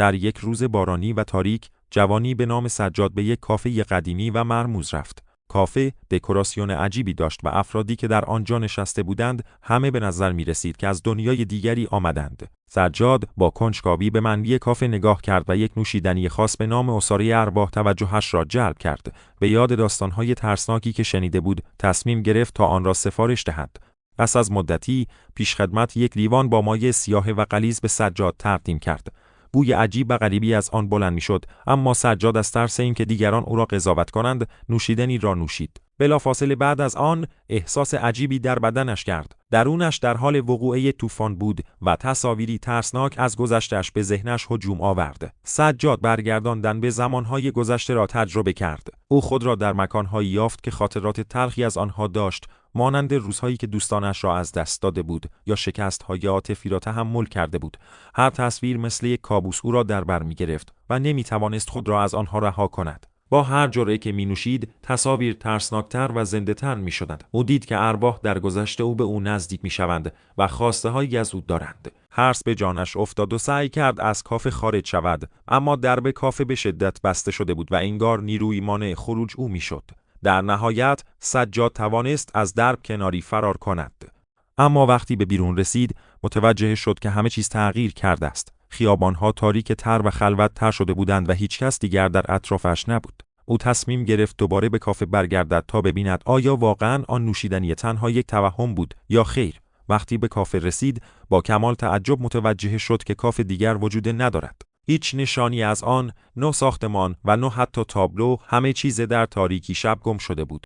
در یک روز بارانی و تاریک، جوانی به نام سجاد به یک کافه قدیمی و مرموز رفت. کافه دکوراسیون عجیبی داشت و افرادی که در آنجا نشسته بودند همه به نظر می رسید که از دنیای دیگری آمدند. سجاد با کنجکاوی به منبع کافه نگاه کرد و یک نوشیدنی خاص به نام عصاره ارواح توجهش را جلب کرد. به یاد داستان‌های ترسناکی که شنیده بود، تصمیم گرفت تا آن را سفارش دهد. پس از مدتی، پیشخدمت یک لیوان با مایع سیاه و غلیظ به سجاد تقدیم کرد. بوی عجیب و غریبی از آن بلند می‌شد، اما سجاد از ترس اینکه دیگران او را قضاوت کنند، نوشیدنی را نوشید. بلافاصله بعد از آن احساس عجیبی در بدنش کرد. درونش در حال وقوع طوفان بود و تصاویری ترسناک از گذشته‌اش به ذهنش هجوم آورد. سجاد برگرداندن به زمانهای گذشته را تجربه کرد. او خود را در مکانهایی یافت که خاطرات تلخی از آنها داشت، مانند روزهایی که دوستانش را از دست داده بود یا شکست‌های عاطفی را تحمل کرده بود. هر تصویر مثل یک کابوس او را در بر می‌گرفت و نمی‌توانست خود را از آنها رها کند. با هر جرعه که می‌نوشید، تصاویر ترسناکتر و زنده‌تر می‌شدند. او دید که ارواح در گذشته او به او نزدیک می‌شوند و خواسته‌هایی از او دارند. هرس به جانش افتاد و سعی کرد از کافه خارج شود، اما درب کافه به شدت بسته شده بود و انگار نیروی مانع خروج او می‌شد. در نهایت سجاد توانست از درب کناری فرار کند. اما وقتی به بیرون رسید، متوجه شد که همه چیز تغییر کرده است. خیابان‌ها تاریک تر و خلوت تر شده بودند و هیچ کس دیگر در اطرافش نبود. او تصمیم گرفت دوباره به کافه برگردد تا ببیند آیا واقعاً آن نوشیدنی تنها یک توهم بود یا خیر. وقتی به کافه رسید، با کمال تعجب متوجه شد که کافه دیگر وجود ندارد. هیچ نشانی از آن، نه ساختمان و نه حتی تابلو، همه چیز در تاریکی شب گم شده بود.